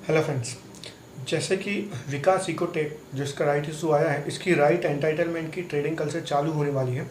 Hello friends. जैसे कि विकास Ecotech जिसका राइट इशू आया है, इसकी राइट एंटाइटलमेंट की ट्रेडिंग कल से चालू होने वाली है।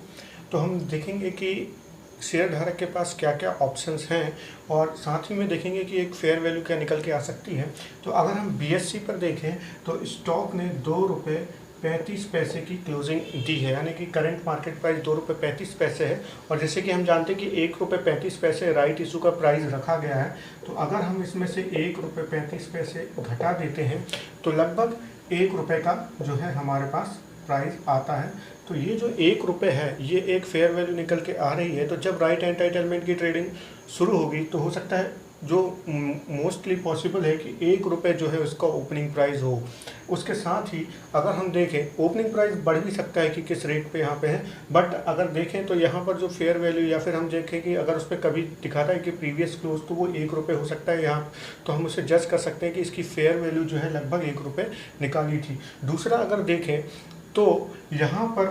तो हम देखेंगे कि शेयर धारक के पास क्या क्या ऑप्शंस हैं और साथ ही में देखेंगे कि एक फेयर वैल्यू क्या निकल के आ सकती है। तो अगर हम बीएससी पर देखें तो स्टॉक ने ₹2.35 की क्लोजिंग दी है, यानी कि करंट मार्केट प्राइस ₹2.35 है। और जैसे कि हम जानते हैं कि ₹1.35 राइट इशू का प्राइस रखा गया है, तो अगर हम इसमें से ₹1.35 घटा देते हैं तो लगभग ₹1 का जो है हमारे पास प्राइस आता है। तो ये जो ₹1 है ये एक फेयर वैल्यू निकल के आ रही है। तो जब राइट एंटाइटलमेंट की ट्रेडिंग शुरू होगी तो हो सकता है, जो मोस्टली पॉसिबल है, कि ₹1 जो है उसका ओपनिंग प्राइस हो। उसके साथ ही अगर हम देखें ओपनिंग प्राइस बढ़ भी सकता है कि किस रेट पे यहाँ पे है, बट अगर देखें तो यहाँ पर जो फेयर वैल्यू, या फिर हम देखें कि अगर उस पर कभी दिखाता है कि प्रीवियस क्लोज, तो वो ₹1 हो सकता है यहाँ। तो हम उसे जज कर सकते हैं कि इसकी फेयर वैल्यू जो है लगभग ₹1 निकाली थी। दूसरा अगर देखें तो यहाँ पर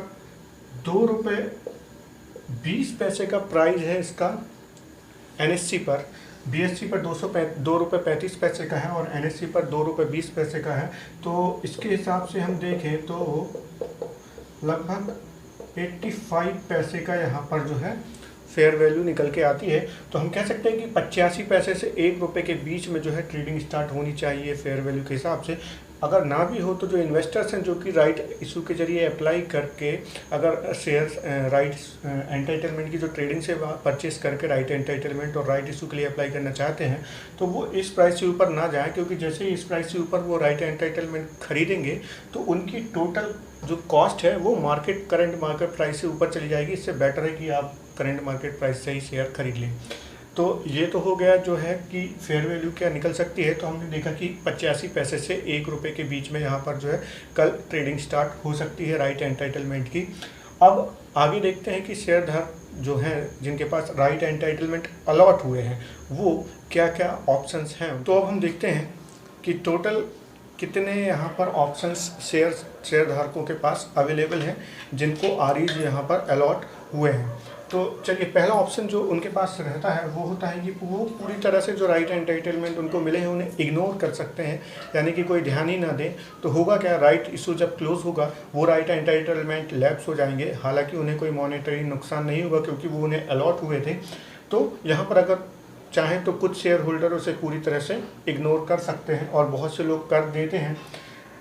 ₹2.20 का प्राइस है इसका एनएससी पर। बीएससी पर ₹2.35 का है और एनएससी पर ₹2.20 का है। तो इसके हिसाब से हम देखें तो लगभग 85 पैसे का यहाँ पर जो है फेयर वैल्यू निकल के आती है। तो हम कह सकते हैं कि 85 पैसे से ₹1 के बीच में जो है ट्रेडिंग स्टार्ट होनी चाहिए फेयर वैल्यू के हिसाब से। अगर ना भी हो तो जो इन्वेस्टर्स हैं, जो कि राइट इशू के जरिए अप्लाई करके अगर शेयर्स राइट एंटाइटलमेंट की जो ट्रेडिंग से परचेस करके राइट एंटाइटलमेंट और राइट इशू के लिए अप्लाई करना चाहते हैं, तो वो इस प्राइस से ऊपर ना जाए, क्योंकि जैसे ही इस प्राइस से ऊपर वो राइट एंटाइटलमेंट खरीदेंगे तो उनकी टोटल जो कॉस्ट है वो करंट मार्केट प्राइस से ऊपर चली जाएगी। इससे बेटर है कि आप करंट मार्केट प्राइस से ही शेयर खरीद लें। तो ये तो हो गया जो है कि फेयर वैल्यू क्या निकल सकती है। तो हमने देखा कि 85 पैसे से ₹1 के बीच में यहाँ पर जो है कल ट्रेडिंग स्टार्ट हो सकती है राइट एंटाइटलमेंट की। अब आगे देखते हैं कि शेयरधारक जो हैं, जिनके पास राइट एंटाइटलमेंट अलॉट हुए हैं, वो क्या क्या ऑप्शंस हैं। तो अब हम देखते हैं कि टोटल कितने यहाँ पर ऑप्शंस शेयर धारकों के पास अवेलेबल हैं जिनको आरईज यहाँ पर अलॉट हुए हैं। तो चलिए, पहला ऑप्शन जो उनके पास रहता है वो होता है कि वो पूरी तरह से जो राइट एंटाइटलमेंट उनको मिले हैं उन्हें इग्नोर कर सकते हैं, यानी कि कोई ध्यान ही ना दें। तो होगा क्या, राइट इशू जब क्लोज होगा वो राइट एंटाइटलमेंट लैप्स हो जाएंगे। हालांकि उन्हें कोई मॉनेटरी नुकसान नहीं होगा क्योंकि वो उन्हें अलॉट हुए थे। तो यहाँ पर अगर चाहें तो कुछ शेयर होल्डर उसे पूरी तरह से इग्नोर कर सकते हैं और बहुत से लोग कर देते हैं।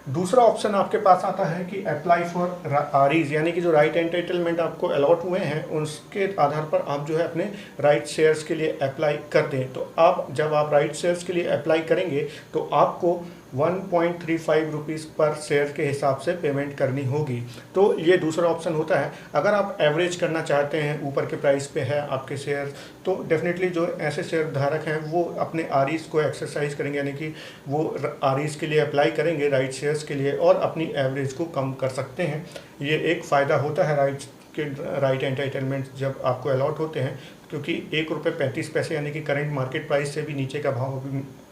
दूसरा ऑप्शन आपके पास आता है कि अप्लाई फॉर आरईज, यानी कि जो राइट एंटाइटलमेंट आपको अलॉट हुए हैं उसके आधार पर आप जो है अपने राइट शेयर्स के लिए अप्लाई कर दें। तो आप जब आप राइट शेयर्स के लिए अप्लाई करेंगे तो आपको ₹1.35 पर शेयर के हिसाब से पेमेंट करनी होगी। तो ये दूसरा ऑप्शन होता है। अगर आप एवरेज करना चाहते हैं, ऊपर के प्राइस पे है आपके शेयर, तो डेफिनेटली जो ऐसे शेयर धारक हैं वो अपने आरईज को एक्सरसाइज करेंगे, यानी कि वो आरईज के लिए अप्लाई करेंगे राइट शेयर्स के लिए और अपनी एवरेज को कम कर सकते हैं। ये एक फ़ायदा होता है राइट एंटाइटलमेंट जब आपको अलॉट होते हैं, क्योंकि ₹1.35 यानी कि करंट मार्केट प्राइस से भी नीचे का भाव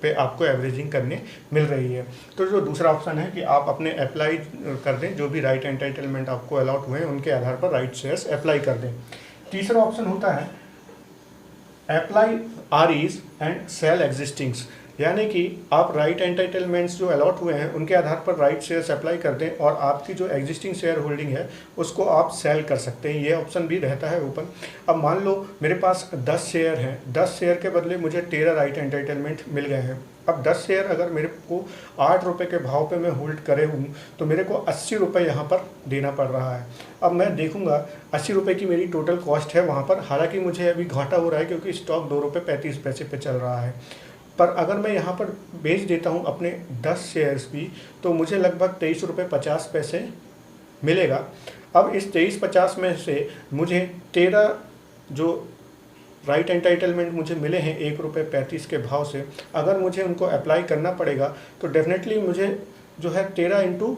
पे आपको एवरेजिंग करने मिल रही है। तो जो दूसरा ऑप्शन है कि आप अपने अप्लाई कर दें, जो भी राइट एंटाइटलमेंट आपको अलॉट हुए हैं उनके आधार पर राइट शेयर्स अप्लाई कर दें। तीसरा ऑप्शन होता है अप्लाई आरईज एंड सेल एग्जिस्टिंग्स, यानी कि आप राइट एंटाइटलमेंट्स जो अलॉट हुए हैं उनके आधार पर राइट शेयर्स अप्लाई कर दें और आपकी जो एग्जिस्टिंग शेयर होल्डिंग है उसको आप सेल कर सकते हैं। ये ऑप्शन भी रहता है ओपन। अब मान लो मेरे पास 10 शेयर हैं, 10 शेयर के बदले मुझे 13 राइट एंटाइटलमेंट मिल गए हैं। अब 10 शेयर अगर मेरे को ₹8 के भाव पे मैं होल्ड करे हूँ तो मेरे को ₹80 यहाँ पर देना पड़ रहा है। अब मैं देखूँगा ₹80 की मेरी टोटल कॉस्ट है वहाँ पर। हालांकि मुझे अभी घाटा हो रहा है क्योंकि स्टॉक ₹2.35 पे चल रहा है। पर अगर मैं यहाँ पर बेच देता हूँ अपने 10 शेयर्स भी, तो मुझे लगभग ₹23.50 मिलेगा। अब इस 23.50 में से मुझे 13 जो राइट एंटाइटलमेंट मुझे मिले हैं ₹1.35 के भाव से, अगर मुझे उनको अप्लाई करना पड़ेगा तो डेफिनेटली मुझे जो है 13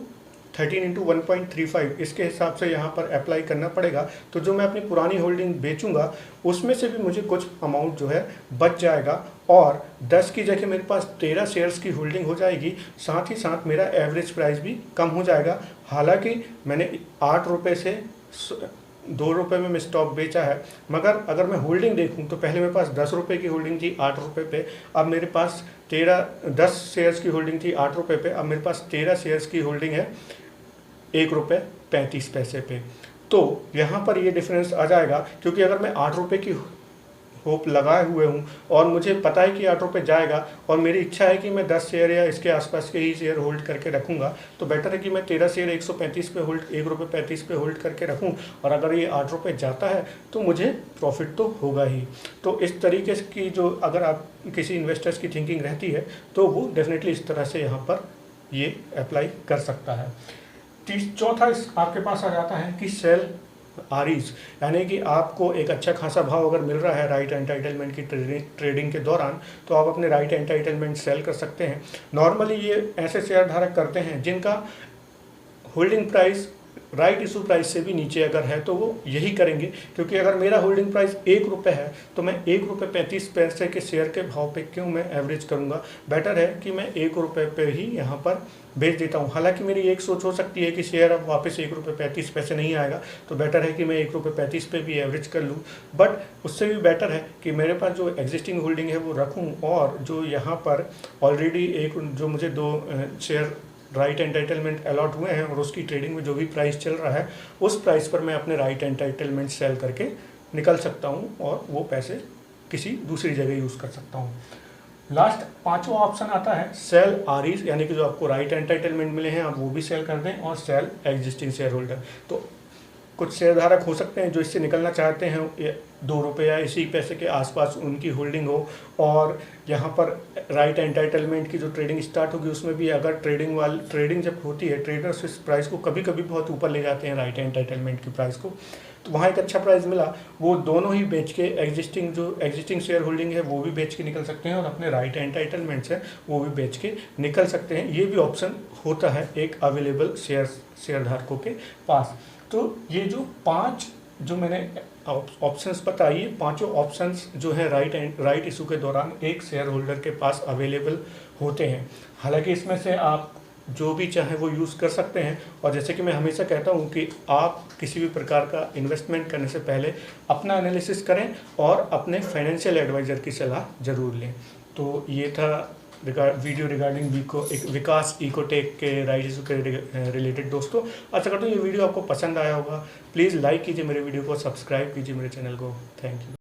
× 1.35 इसके हिसाब से यहाँ पर अप्लाई करना पड़ेगा। तो जो मैं अपनी पुरानी होल्डिंग बेचूंगा उसमें से भी मुझे कुछ अमाउंट जो है बच जाएगा और 10 की जगह मेरे पास 13 शेयर्स की होल्डिंग हो जाएगी। साथ ही साथ मेरा एवरेज प्राइस भी कम हो जाएगा। हालांकि मैंने ₹8 से ₹2 में स्टॉक बेचा है, मगर अगर मैं होल्डिंग देखूं तो पहले मेरे पास ₹10 की होल्डिंग थी ₹8 पे, अब मेरे पास 10 शेयर्स की होल्डिंग थी ₹8 पे, अब मेरे पास 13 शेयर्स की होल्डिंग है ₹1.35 पे। तो यहाँ पर ये डिफरेंस आ जाएगा, क्योंकि अगर मैं ₹8 की होप लगाए हुए हूँ और मुझे पता है कि ₹8 जाएगा और मेरी इच्छा है कि मैं 10 शेयर या इसके आसपास के ही शेयर होल्ड करके रखूँगा, तो बेटर है कि मैं 13 शेयर 135 पे होल्ड ₹1.35 पे होल्ड करके रखूँ, और अगर ये ₹8 जाता है तो मुझे प्रॉफिट तो होगा ही। तो इस तरीके की जो अगर आप किसी इन्वेस्टर्स की थिंकिंग रहती है तो वो डेफिनेटली इस तरह से यहाँ पर ये अप्लाई कर सकता है। चौथा आपके पास आ जाता है कि सेल आरईज, यानी कि आपको एक अच्छा खासा भाव अगर मिल रहा है राइट एंटाइटलमेंट की ट्रेडिंग के दौरान, तो आप अपने राइट एंटाइटलमेंट सेल कर सकते हैं। नॉर्मली ये ऐसे शेयर धारक करते हैं जिनका holding price right issue price से भी नीचे अगर है तो वो यही करेंगे, क्योंकि अगर मेरा होल्डिंग प्राइस ₹1 है तो मैं ₹1.35 के शेयर के भाव पे क्यों मैं एवरेज करूंगा। बेटर है कि मैं ₹1 पे ही यहाँ पर बेच देता हूँ। हालांकि मेरी एक सोच हो सकती है कि शेयर अब वापस ₹1.35 नहीं आएगा, तो बेटर है कि मैं ₹1.35 पे भी एवरेज कर लूँ, बट उससे भी बेटर है कि मेरे पास जो एग्जिस्टिंग होल्डिंग है वो रखूँ, और जो यहाँ पर ऑलरेडी जो मुझे 2 शेयर राइट एंटाइटलमेंट अलॉट हुए हैं और उसकी ट्रेडिंग में जो भी प्राइस चल रहा है उस प्राइस पर मैं अपने राइट एंटाइटलमेंट सेल करके निकल सकता हूं और वो पैसे किसी दूसरी जगह यूज़ कर सकता हूं। लास्ट 5वां ऑप्शन आता है सेल आरईज, यानी कि जो आपको राइट एंटाइटलमेंट मिले हैं आप वो भी सेल कर दें, और सेल एग्जिस्टिंग शेयर होल्डर। तो कुछ शेयरधारक हो सकते हैं जो इससे निकलना चाहते हैं, ₹2 या इसी पैसे के आसपास उनकी होल्डिंग हो, और यहाँ पर राइट एंटाइटलमेंट की जो ट्रेडिंग स्टार्ट होगी उसमें भी अगर ट्रेडिंग जब होती है, ट्रेडर्स इस प्राइस को कभी कभी बहुत ऊपर ले जाते हैं राइट एंटाइटलमेंट की प्राइस को, तो वहाँ एक अच्छा प्राइस मिला, वो दोनों ही बेच के एग्जिस्टिंग शेयर होल्डिंग है वो भी बेच के निकल सकते हैं, और अपने राइट एंटाइटलमेंट्स है वो भी बेच के निकल सकते हैं। ये भी ऑप्शन होता है एक अवेलेबल शेयरधारकों के पास। तो ये जो 5 जो मैंने ऑप्शंस बताई, ये पांचों ऑप्शंस जो है राइट इशू के दौरान एक शेयर होल्डर के पास अवेलेबल होते हैं। हालांकि इसमें से आप जो भी चाहें वो यूज़ कर सकते हैं, और जैसे कि मैं हमेशा कहता हूँ कि आप किसी भी प्रकार का इन्वेस्टमेंट करने से पहले अपना एनालिसिस करें और अपने फाइनेंशियल एडवाइज़र की सलाह ज़रूर लें। तो ये था वीडियो रिगार्डिंग विकास इकोटेक के राइट इशू के रिलेटेड। दोस्तों आशा करता हूँ ये वीडियो आपको पसंद आया होगा। प्लीज़ लाइक कीजिए मेरे वीडियो को, सब्सक्राइब कीजिए मेरे चैनल को। Thank you.